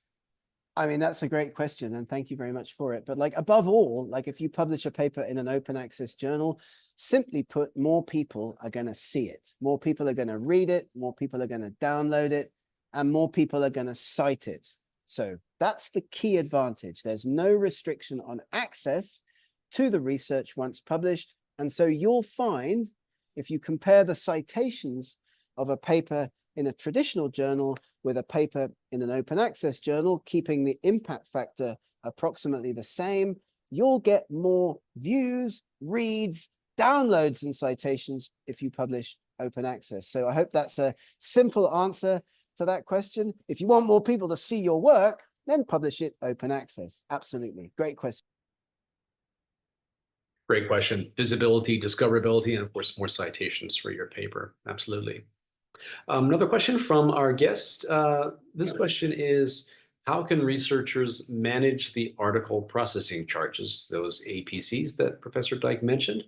I mean, that's a great question, and thank you very much for it. But like above all, like if you publish a paper in an open access journal, simply put, more people are going to see it. More people are going to read it, more people are going to download it, and more people are going to cite it. So that's the key advantage. There's no restriction on access to the research once published. And so you'll find, if you compare the citations of a paper in a traditional journal with a paper in an open access journal, keeping the impact factor approximately the same, you'll get more views, reads, downloads, and citations if you publish open access. So I hope that's a simple answer to that question. If you want more people to see your work, then publish it open access. Absolutely. Great question. Great question. Visibility, discoverability, and of course, more citations for your paper. Absolutely. Another question from our guest. This question is, how can researchers manage the article processing charges, those APCs that Professor Dyke mentioned,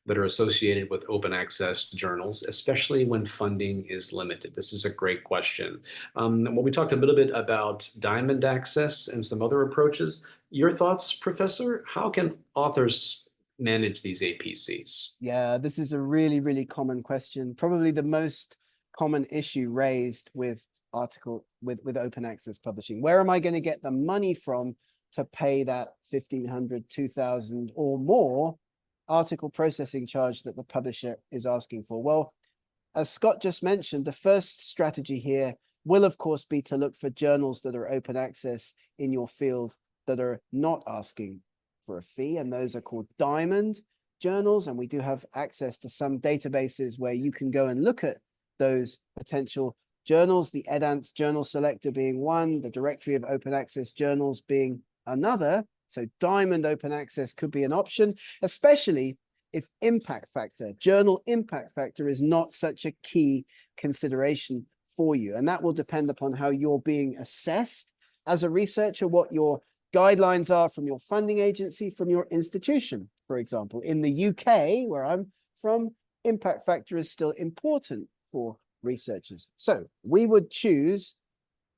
that are associated with open access journals, especially when funding is limited? This is a great question. Well, we talked a little bit about diamond access and some other approaches. Your thoughts, Professor? How can authors manage these APCs? Yeah, this is a really, really common question. Probably the most common issue raised with open access publishing. Where am I going to get the money from to pay that 1,500, 2,000 or more article processing charge that the publisher is asking for? Well, as Scott just mentioned, the first strategy here will, of course, be to look for journals that are open access in your field that are not asking for a fee, and those are called diamond journals. And we do have access to some databases where you can go and look at those potential journals, the EDANS journal selector being one, the directory of open access journals being another. So diamond open access could be an option, especially if impact factor, journal impact factor, is not such a key consideration for you. And that will depend upon how you're being assessed as a researcher, what your guidelines are from your funding agency, from your institution. For example, in the UK, where I'm from, impact factor is still important for researchers. So we would choose,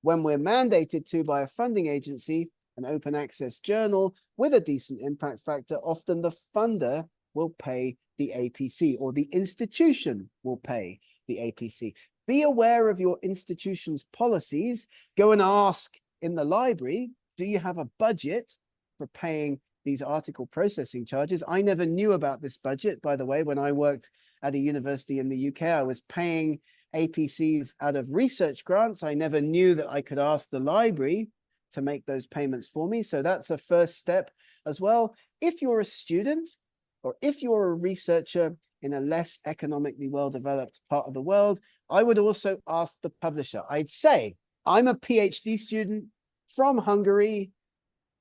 when we're mandated to by a funding agency, an open access journal with a decent impact factor. Often the funder will pay the APC, or the institution will pay the APC. Be aware of your institution's policies. Go and ask in the library, do you have a budget for paying these article processing charges? I never knew about this budget, by the way. When I worked at a university in the UK, I was paying APCs out of research grants. I never knew that I could ask the library to make those payments for me. So that's a first step as well. If you're a student, or if you're a researcher in a less economically well-developed part of the world, I would also ask the publisher. I'd say, I'm a PhD student from Hungary.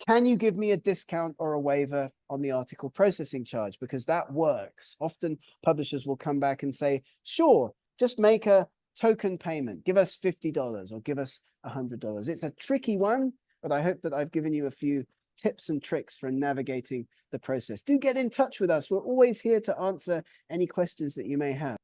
Can you give me a discount or a waiver on the article processing charge? Because that works. Often publishers will come back and say, sure, just make a token payment. Give us $50 or give us $100. It's a tricky one, but I hope that I've given you a few tips and tricks for navigating the process. Do get in touch with us. We're always here to answer any questions that you may have.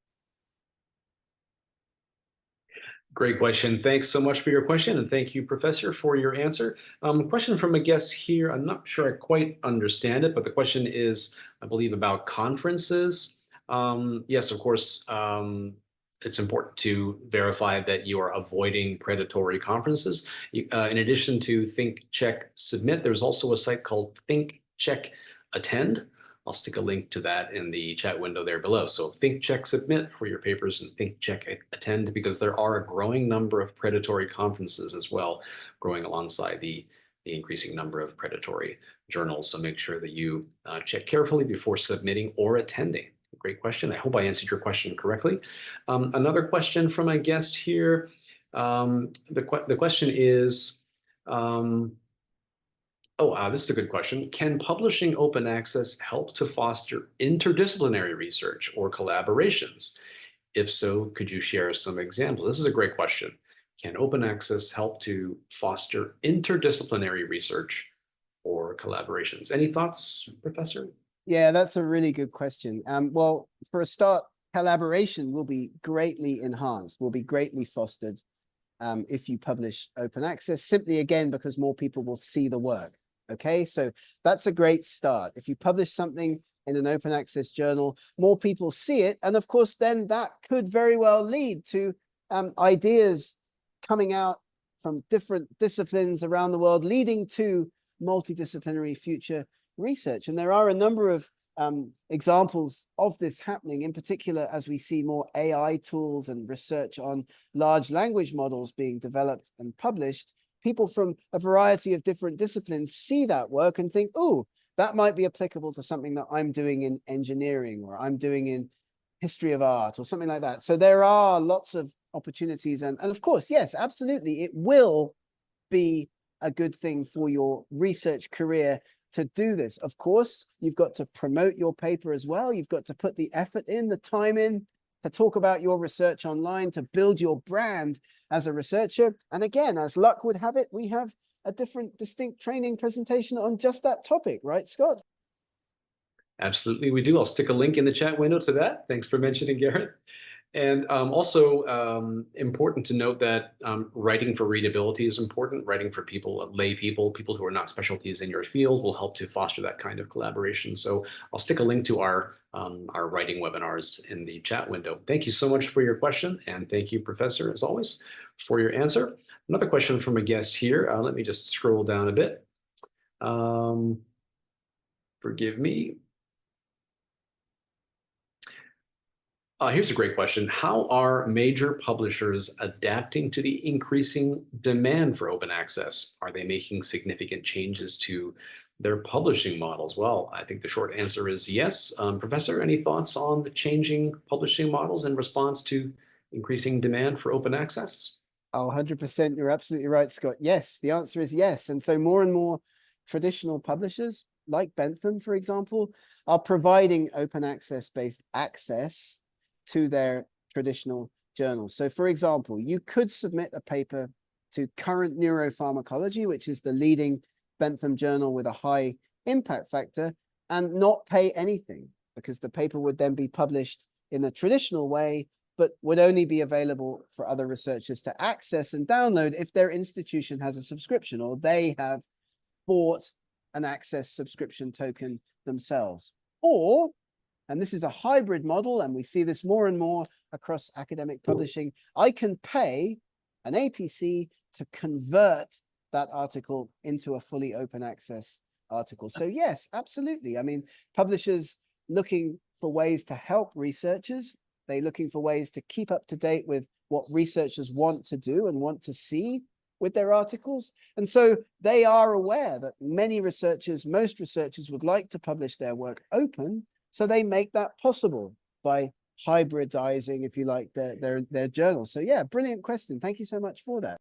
Great question. Thanks so much for your question, and thank you, Professor, for your answer. Question from a guest here. I'm not sure I quite understand it, but the question is, I believe, about conferences. Yes, of course, it's important to verify that you are avoiding predatory conferences. In addition to Think, Check, Submit, there's also a site called Think, Check, Attend. I'll stick a link to that in the chat window there below. So Think, Check, Submit for your papers, and Think, Check, Attend, because there are a growing number of predatory conferences as well, growing alongside the increasing number of predatory journals. So make sure that you check carefully before submitting or attending. Great question. I hope I answered your question correctly. Another question from a guest here. The question is, this is a good question. Can publishing open access help to foster interdisciplinary research or collaborations? If so, could you share some examples? This is a great question. Can open access help to foster interdisciplinary research or collaborations? Any thoughts, Professor? Yeah, that's a really good question. Well, for a start, collaboration will be greatly enhanced, will be greatly fostered if you publish open access, simply again, because more people will see the work. Okay, so that's a great start. If you publish something in an open access journal, more people see it. And of course, then that could very well lead to ideas coming out from different disciplines around the world, leading to multidisciplinary future research. And there are a number of examples of this happening, in particular, as we see more AI tools and research on large language models being developed and published. People from a variety of different disciplines see that work and think, oh, that might be applicable to something that I'm doing in engineering, or I'm doing in history of art, or something like that. So there are lots of opportunities. And of course, yes, absolutely, it will be a good thing for your research career to do this. Of course, you've got to promote your paper as well. You've got to put the effort in, the time in, to talk about your research online, to build your brand as a researcher. And again, as luck would have it, we have a different distinct training presentation on just that topic, right, Scott? Absolutely, we do. I'll stick a link in the chat window to that. Thanks for mentioning, Garrett. And also important to note that writing for readability is important. Writing for people, lay people, people who are not specialties in your field, will help to foster that kind of collaboration. So I'll stick a link to our writing webinars in the chat window. Thank you so much for your question, and thank you, Professor, as always, for your answer. Another question from a guest here. Let me just scroll down a bit. Forgive me. Here's a great question. How are major publishers adapting to the increasing demand for open access? Are they making significant changes to their publishing models? Well, I think the short answer is yes. Professor, any thoughts on the changing publishing models in response to increasing demand for open access? Oh, 100%. You're absolutely right, Scott. Yes, the answer is yes. And so more and more traditional publishers, like Bentham, for example, are providing open access-based access to their traditional journals. So for example, you could submit a paper to Current Neuropharmacology, which is the leading Bentham journal with a high impact factor, and not pay anything, because the paper would then be published in a traditional way, but would only be available for other researchers to access and download if their institution has a subscription, or they have bought an access subscription token themselves. Or, and this is a hybrid model, and we see this more and more across academic publishing, I can pay an APC to convert that article into a fully open access article. So yes, absolutely. I mean, publishers looking for ways to help researchers, they're looking for ways to keep up to date with what researchers want to do and want to see with their articles. And so they are aware that many researchers, most researchers would like to publish their work open. So they make that possible by hybridizing, if you like, their journals. So yeah, brilliant question. Thank you so much for that.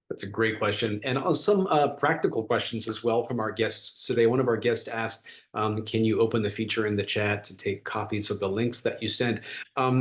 That's a great question. And some practical questions as well from our guests today. One of our guests asked, can you open the feature in the chat to take copies of the links that you send?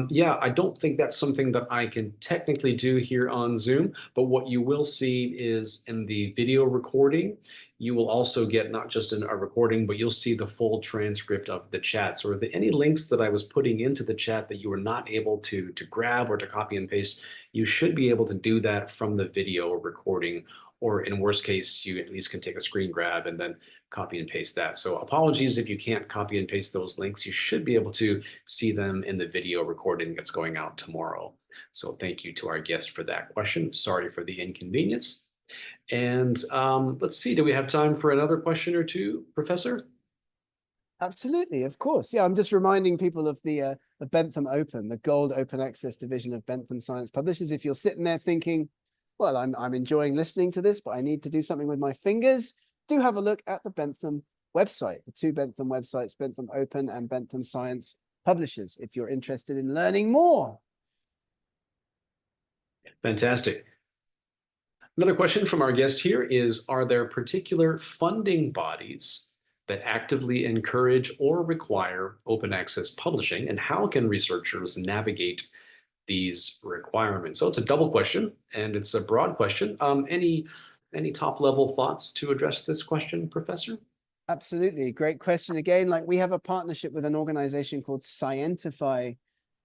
Yeah, I don't think that's something that I can technically do here on Zoom, but what you will see is in the video recording, you will also get not just a recording, but you'll see the full transcript of the chat. So any links that I was putting into the chat that you were not able to grab or to copy and paste, you should be able to do that from the video recording, or in worst case, you at least can take a screen grab and then copy and paste that. So apologies if you can't copy and paste those links. You should be able to see them in the video recording that's going out tomorrow. So thank you to our guest for that question. Sorry for the inconvenience. And let's see, do we have time for another question or two, Professor? Absolutely, of course. Yeah, I'm just reminding people of the Bentham Open, the gold open access division of Bentham Science Publishers. If you're sitting there thinking, well, I'm enjoying listening to this, but I need to do something with my fingers, do have a look at the Bentham website, the two Bentham websites, Bentham Open and Bentham Science Publishers, if you're interested in learning more. Fantastic. Another question from our guest here is, are there particular funding bodies that actively encourage or require open access publishing, and how can researchers navigate these requirements? So it's a double question, and it's a broad question. Any top level thoughts to address this question, Professor? Absolutely, great question again. Like, we have a partnership with an organization called Scientify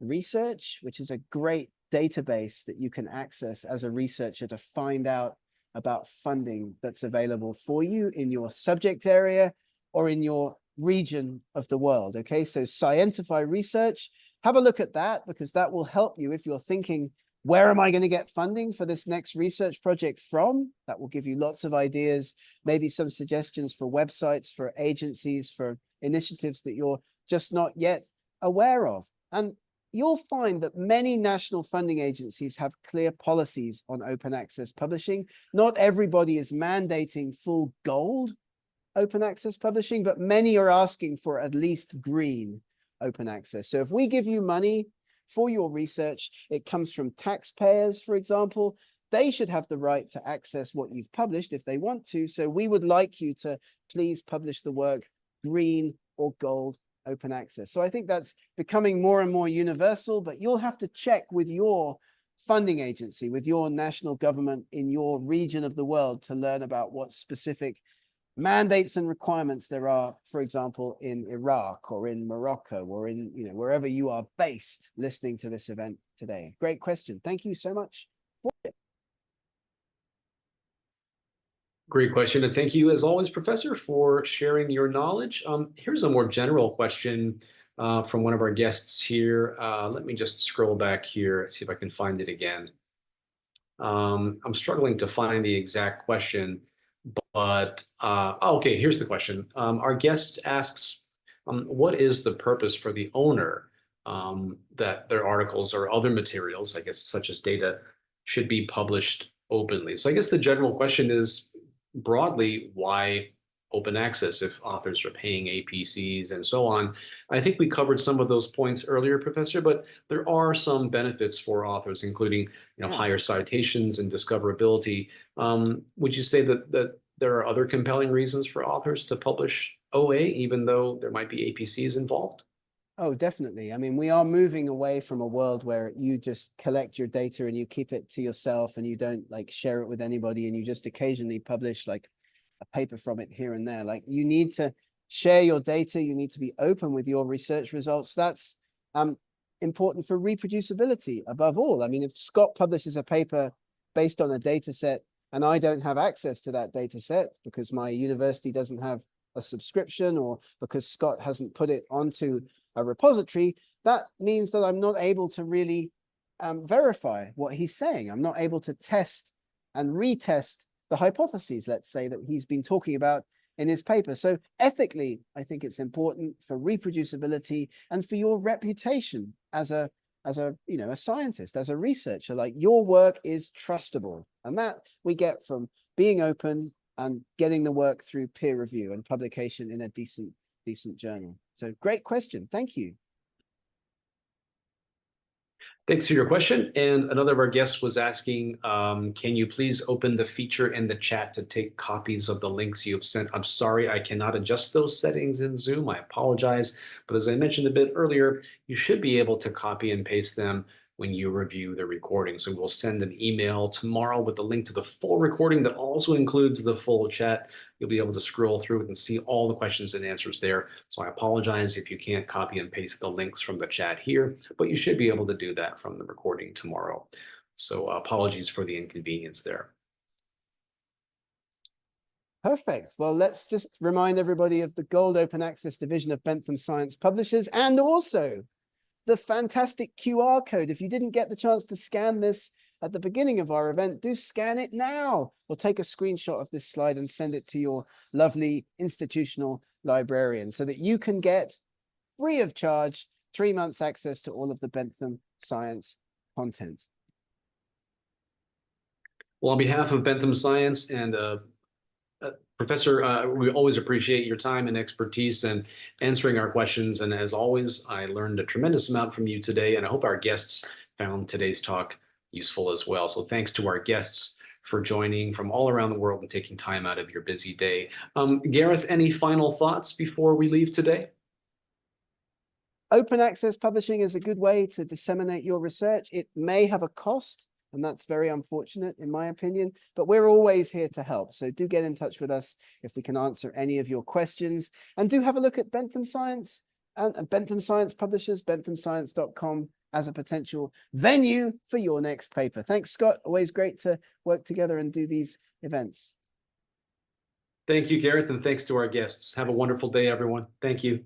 Research, which is a great database that you can access as a researcher to find out about funding that's available for you in your subject area or in your region of the world. Okay, so Scientify Research, have a look at that, because that will help you if you're thinking, where am I going to get funding for this next research project from? That will give you lots of ideas, maybe some suggestions for websites, for agencies, for initiatives that you're just not yet aware of. And you'll find that many national funding agencies have clear policies on open access publishing. Not everybody is mandating full gold open access publishing, but many are asking for at least green open access. So if we give you money for your research, it comes from taxpayers, for example, they should have the right to access what you've published if they want to. So we would like you to please publish the work green or gold open access. So I think that's becoming more and more universal, but you'll have to check with your funding agency, with your national government in your region of the world to learn about what specific mandates and requirements there are, for example, in Iraq or in Morocco or in, wherever you are based listening to this event today. Great question. Thank you so much for it. Great question. And thank you, as always, Professor, for sharing your knowledge. Here's a more general question from one of our guests here. Let me just scroll back here, see if I can find it again. I'm struggling to find the exact question, but okay, here's the question. Our guest asks, what is the purpose for the owner that their articles or other materials, I guess, such as data, should be published openly? So I guess the general question is, broadly, why open access if authors are paying APCs and so on? I think we covered some of those points earlier, Professor, but there are some benefits for authors, including higher citations and discoverability. Would you say that there are other compelling reasons for authors to publish OA, even though there might be APCs involved? Oh, definitely. I mean, we are moving away from a world where you just collect your data and you keep it to yourself and you don't share it with anybody, and you just occasionally publish a paper from it here and there. You need to share your data. You need to be open with your research results. That's important for reproducibility above all. I mean, if Scott publishes a paper based on a data set and I don't have access to that data set because my university doesn't have a subscription, or because Scott hasn't put it onto a repository, that means that I'm not able to really verify what he's saying. I'm not able to test and retest the hypotheses, let's say, that he's been talking about in his paper. So ethically, I think it's important for reproducibility and for your reputation as a scientist, as a researcher. Your work is trustable, and that we get from being open and getting the work through peer review and publication in a decent journal. So great question. Thank you. Thanks for your question. And another of our guests was asking, can you please open the feature in the chat to take copies of the links you have sent? I'm sorry, I cannot adjust those settings in Zoom. I apologize. But as I mentioned a bit earlier, you should be able to copy and paste them when you review the recording. So we'll send an email tomorrow with the link to the full recording that also includes the full chat. You'll be able to scroll through it and see all the questions and answers there. So I apologize if you can't copy and paste the links from the chat here, but you should be able to do that from the recording tomorrow. So apologies for the inconvenience there. Perfect. Well, let's just remind everybody of the Gold Open Access division of Bentham Science Publishers, and also the fantastic QR code. If you didn't get the chance to scan this at the beginning of our event, do scan it now, or take a screenshot of this slide and send it to your lovely institutional librarian so that you can get free of charge 3 months access to all of the Bentham Science content. Well, on behalf of Bentham Science and Professor, we always appreciate your time and expertise and answering our questions. And as always, I learned a tremendous amount from you today, and I hope our guests found today's talk useful as well. So thanks to our guests for joining from all around the world and taking time out of your busy day. Gareth, any final thoughts before we leave today? Open access publishing is a good way to disseminate your research. It may have a cost, and that's very unfortunate in my opinion, but we're always here to help. So do get in touch with us if we can answer any of your questions. And do have a look at Bentham Science and Bentham Science Publishers, benthamscience.com as a potential venue for your next paper. Thanks, Scott. Always great to work together and do these events. Thank you, Gareth, and thanks to our guests. Have a wonderful day, everyone. Thank you.